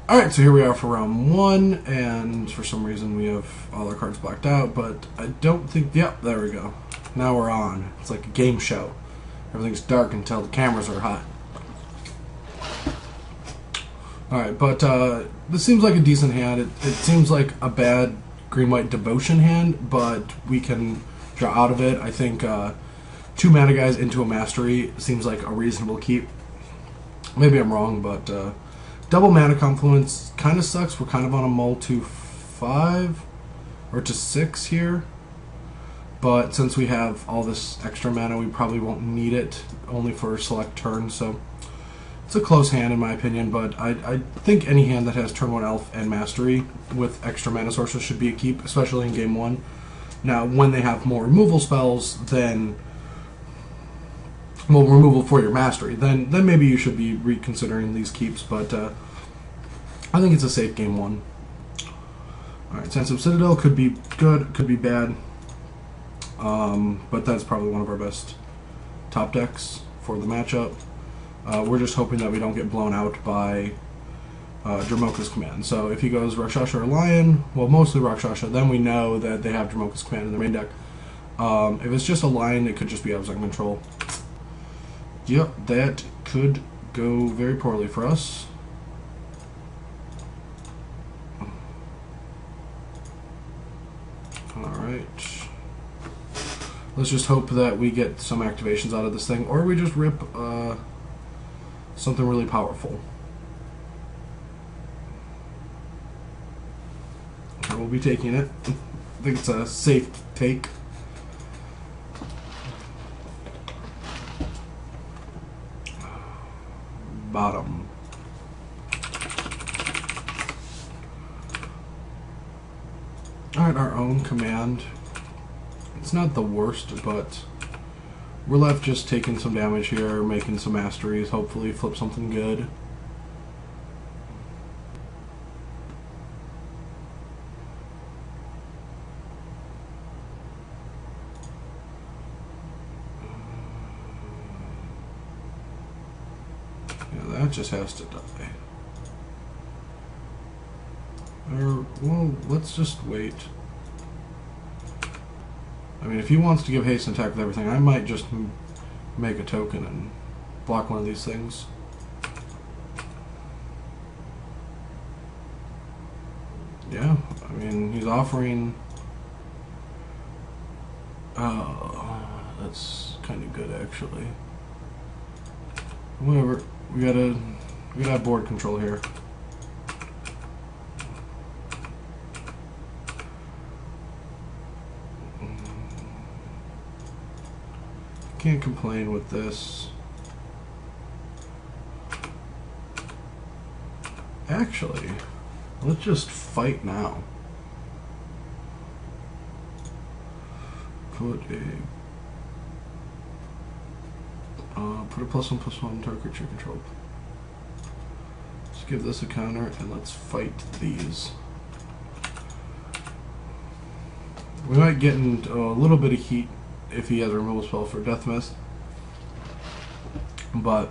Alright, so here we are for round 1, and for some reason we have all our cards blacked out, but I don't think... Yep, there we go. Now we're on. It's like a game show. Everything's dark until the cameras are hot. Alright, but this seems like a decent hand. It seems like a bad green-white devotion hand, but we can draw out of it. I think 2 mana guys into a mastery seems like a reasonable keep. Maybe I'm wrong, but double mana confluence kind of sucks. We're kind of on a mull to 5 or to 6 here. But since we have all this extra mana, we probably won't need it only for select turns. So it's a close hand in my opinion, but I think any hand that has turn 1 elf and mastery with extra mana sources should be a keep, especially in game 1. Now, when they have more removal spells, then... well, removal for your mastery, then maybe you should be reconsidering these keeps, but I think it's a safe game 1. Alright, Sands of Citadel could be good, could be bad, but that's probably one of our best top decks for the matchup. We're just hoping that we don't get blown out by Dromoka's Command. So if he goes Rakshasha or Lion, well, mostly Rakshasha, then we know that they have Dromoka's Command in their main deck. If it's just a Lion, it could just be Abzan Control. Yep, that could go very poorly for us. Alright. Let's just hope that we get some activations out of this thing, or we just rip something really powerful. Okay, we'll be taking it. I think it's a safe take. Bottom. Alright, our own command. It's not the worst, but we're left just taking some damage here, making some masteries, hopefully flip something good. That just has to die. Or, well, let's just wait. I mean, if he wants to give haste and attack with everything, I might just make a token and block one of these things. Yeah, I mean, he's offering... oh, that's kind of good, actually. Whatever. We gotta have board control here. Can't complain with this. Actually, let's just fight now. Put a +1/+1 target creature control. Let's give this a counter and let's fight these. We might get into a little bit of heat if he has a removal spell for Death Mist, but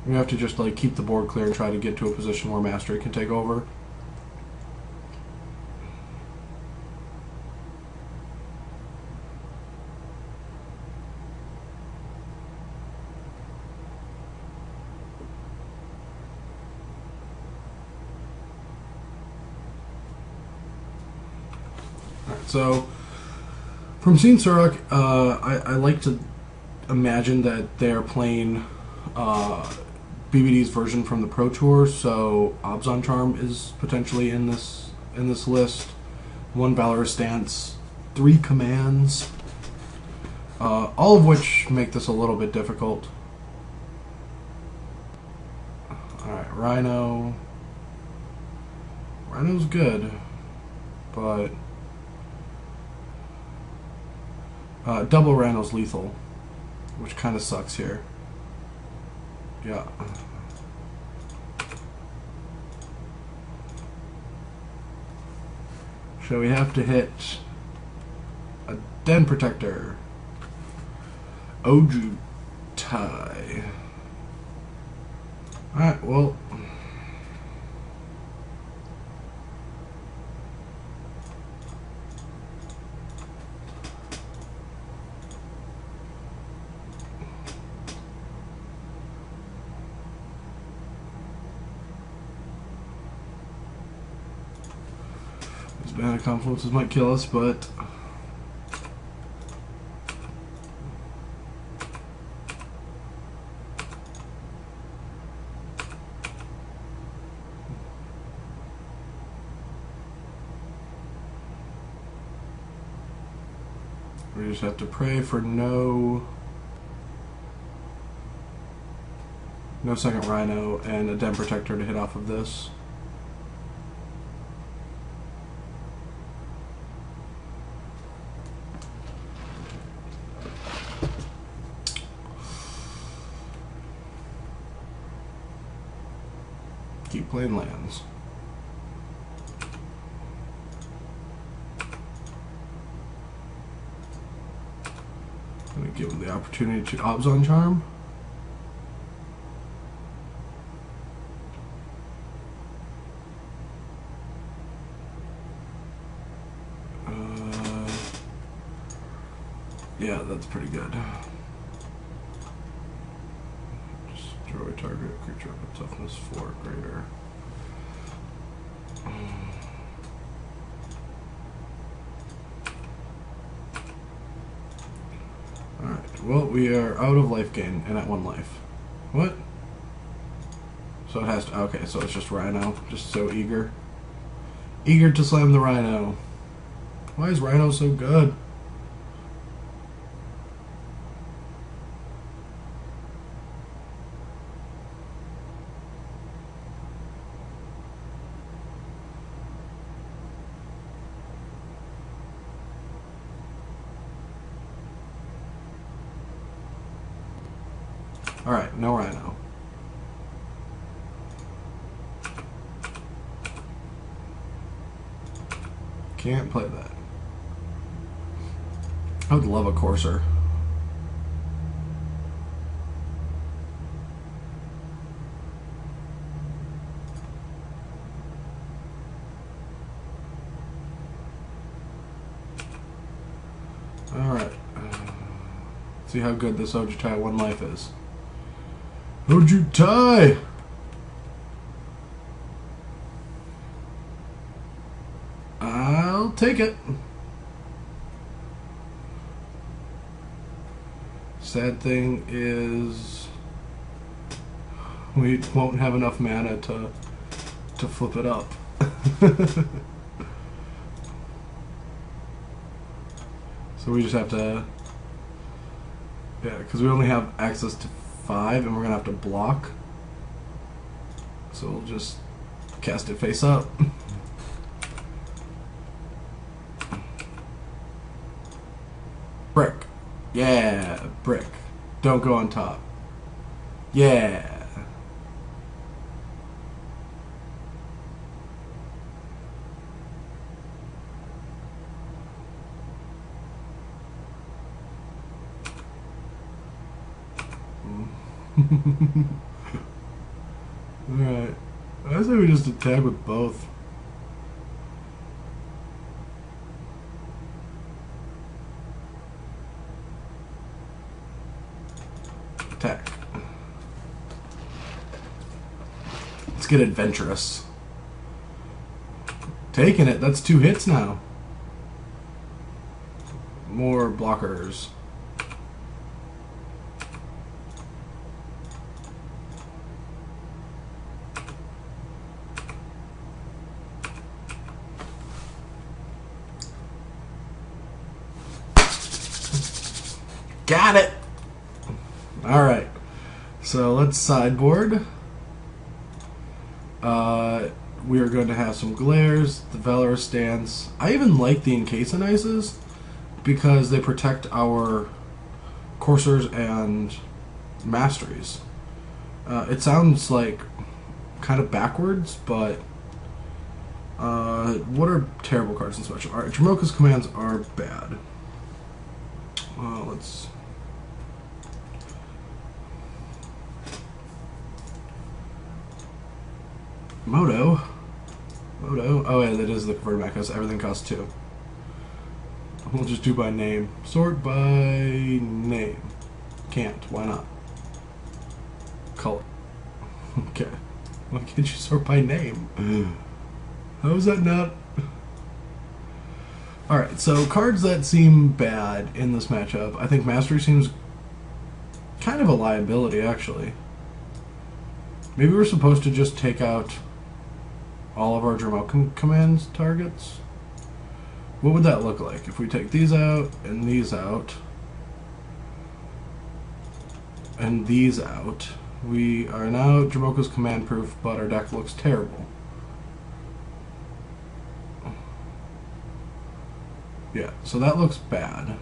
we have to just like keep the board clear and try to get to a position where Mastery can take over. So, from seeing Suruk, I like to imagine that they're playing BBD's version from the Pro Tour. So, Abzan Charm is potentially in this list. 1 Valorous Stance, 3 commands, all of which make this a little bit difficult. All right, Rhino. Rhino's good, but. Double Rhino's lethal, which kind of sucks here. Yeah. So we have to hit a Den Protector. Oju Tai. Alright, well. These mana confluences might kill us, but we just have to pray for no second Rhino and a Den Protector to hit off of this. Keep playing lands. Gonna give him the opportunity to Obzon Charm. Yeah, that's pretty good. Destroy target creature with toughness 4 or greater. Alright, well, we are out of life gain and at 1 life. What? So it has to. Okay, so it's just Rhino. Just so eager. Eager to slam the Rhino. Why is Rhino so good? Alright, no Rhino. Can't play that. I would love a Courser. Alright. See how good this Ojutai 1 life is. Ojutai! I'll take it. Sad thing is we won't have enough mana to flip it up. So we just have to, yeah, because we only have access to 5 and we're gonna have to block. So we'll just cast it face up. Brick. Yeah, brick. Don't go on top. Yeah. Alright. I say we just attack with both. Attack. Let's get adventurous. Taking it. That's 2 hits now. More blockers. Got it! Alright. So let's sideboard. We are going to have some glares, the Valorous Stance. I even like the Encase and Ices because they protect our Coursers and Masteries. It sounds like kind of backwards, but what are terrible cards in Special? Alright, Jamoka's commands are bad. Let's... Moto. Moto. Oh yeah, that is the converter back because everything costs 2. We'll just do by name. Sort by name. Can't. Why not? Color. Okay. Why can't you sort by name? How is that not? Alright, so cards that seem bad in this matchup. I think Mastery seems kind of a liability, actually. Maybe we're supposed to just take out all of our Dremel commands targets. What would that look like if we take these out and these out and these out? We are now Dramoka's command proof, but our deck looks terrible. Yeah, so that looks bad.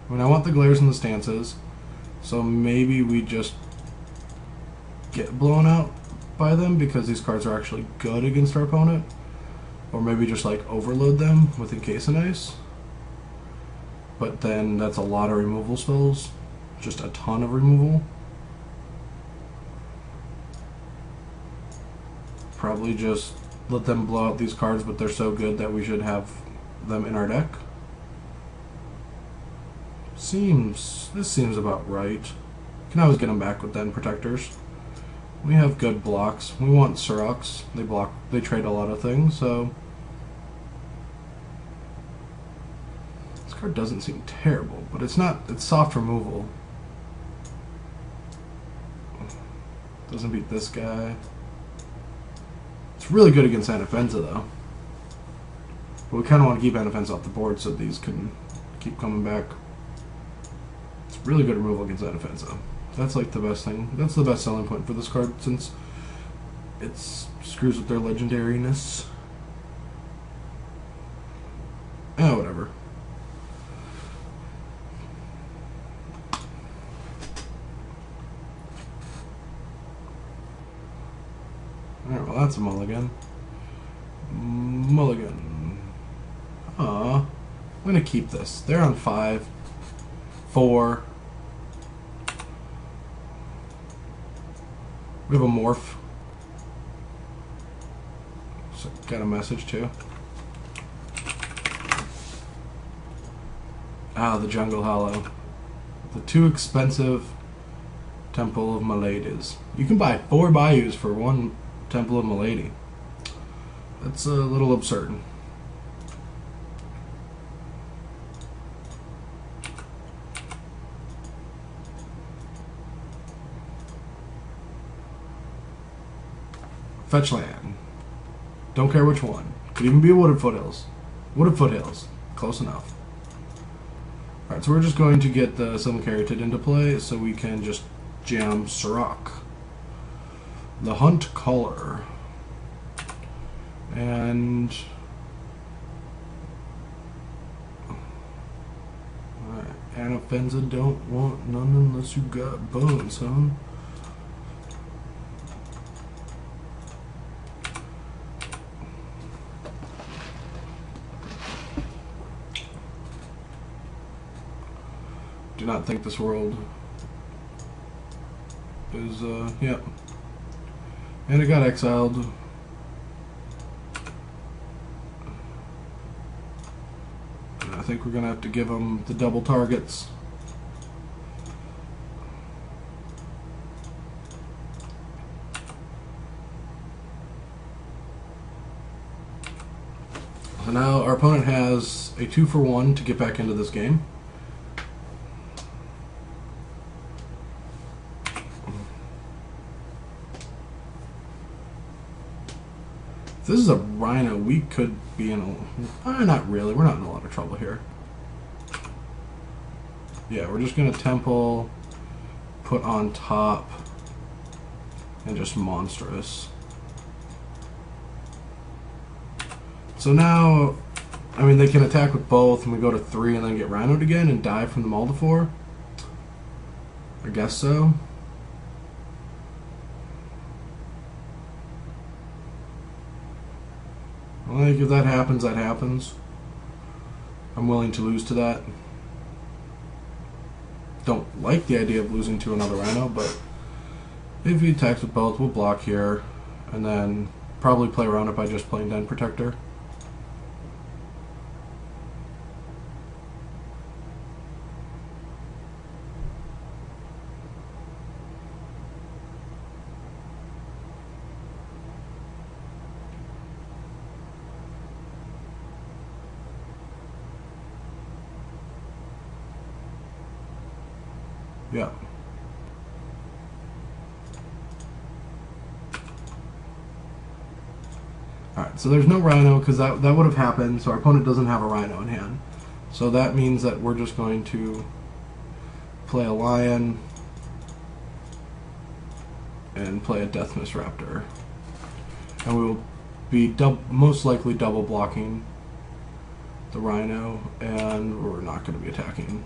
I mean, I want the glares and the stances, so maybe we just get blown out by them because these cards are actually good against our opponent. Or maybe just like overload them with Encase and Ice. But then that's a lot of removal spells. Just a ton of removal. Probably just let them blow out these cards, but they're so good that we should have them in our deck. This seems about right. Can always get them back with then protectors. We have good blocks. We want Surox. They trade a lot of things, so this card doesn't seem terrible, but it's soft removal. Doesn't beat this guy. It's really good against Anafenza though. But we kind of want to keep Anafenza off the board so these can keep coming back. It's really good removal against Anafenza. That's like the best thing. That's the best selling point for this card since it screws with their legendariness. Oh, whatever. Alright, well that's a mulligan. Mulligan. Aw. I'm gonna keep this. They're on 5. 4. We have a morph. So got a message too. Ah, the Jungle Hollow. The too expensive Temple of Miladies. You can buy 4 Bayous for 1 Temple of Milady. That's a little absurd. Fetch land. Don't care which one. Could even be a Wooded Foothills. Wooded Foothills. Close enough. Alright, so we're just going to get the Sylvan Caryatid into play so we can just jam Sirach. The Hunt Caller. And alright, Anafenza don't want none unless you got bones, huh? Do not think this world is, yep. And it got exiled. And I think we're going to have to give them the double targets. So now our opponent has a 2-for-1 to get back into this game. If this is a Rhino, we could be in a... not really. We're not in a lot of trouble here. Yeah, we're just going to Temple, put on top, and just Monstrous. So now, I mean, they can attack with both, and we go to 3 and then get Rhinoed again and die from the Maldifor. I guess so. Like, if that happens, that happens. I'm willing to lose to that. Don't like the idea of losing to another Rhino, but if he attacks with both, we'll block here. and then probably play around it by just playing Den Protector. Yeah. Alright, so there's no Rhino because that would have happened, so our opponent doesn't have a Rhino in hand. So that means that we're just going to play a Lion and play a Deathmiss Raptor. And we will be most likely double blocking the Rhino, and we're not going to be attacking.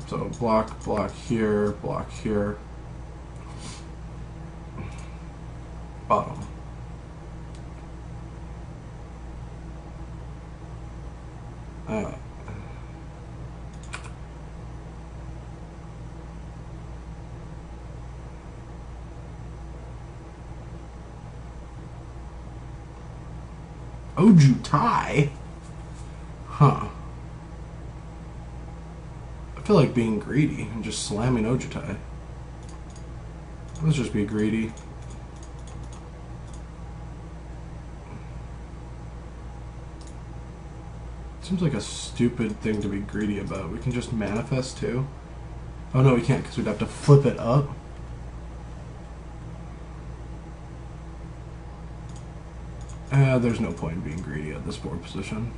So block, block here, bottom. Ojutai? Huh. I feel like being greedy and just slamming Ojutai. Let's just be greedy. Seems like a stupid thing to be greedy about. We can just manifest too. Oh no, we can't because we'd have to flip it up. There's no point in being greedy at this board position.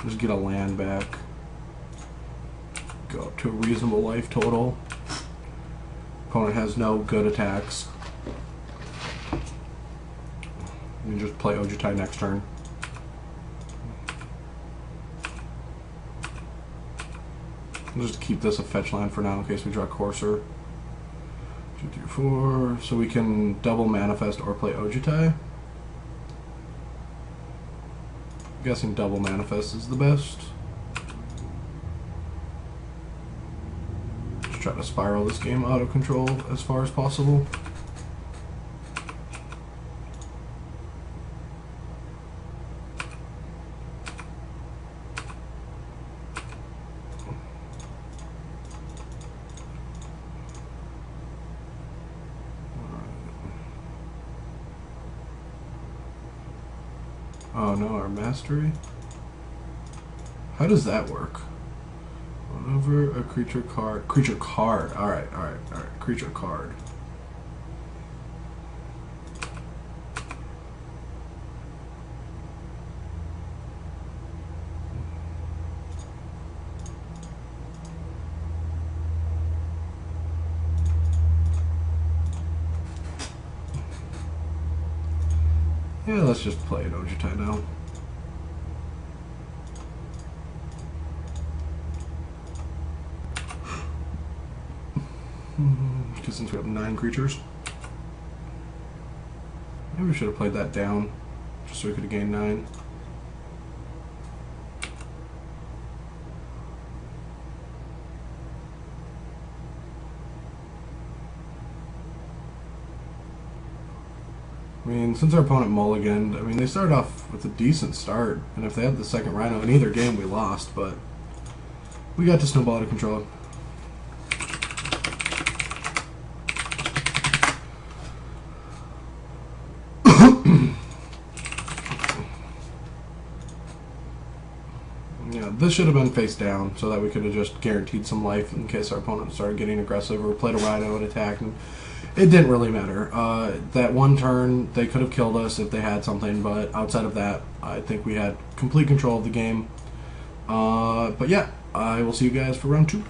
Just get a land back. Go up to a reasonable life total. Opponent has no good attacks. You can just play Ojutai next turn. We'll just keep this a fetch line for now in case we draw Courser. 2, 3, 4. So we can double manifest or play Ojutai. I'm guessing double manifest is the best. Just try to spiral this game out of control as far as possible. Oh no, our mastery? How does that work? Whenever a creature card... Creature card. Alright. Creature card. Yeah, let's just play an Ojutai now. Because since we have 9 creatures. Maybe we should have played that down, just so we could have gained 9. I mean, since our opponent mulliganed, I mean, they started off with a decent start, and if they had the second Rhino in either game, we lost, but we got to snowball out of control. Yeah, this should have been face down, so that we could have just guaranteed some life in case our opponent started getting aggressive or played a Rhino and attacked. And it didn't really matter. That one turn, they could have killed us if they had something, but outside of that, I think we had complete control of the game. But yeah, I will see you guys for round 2.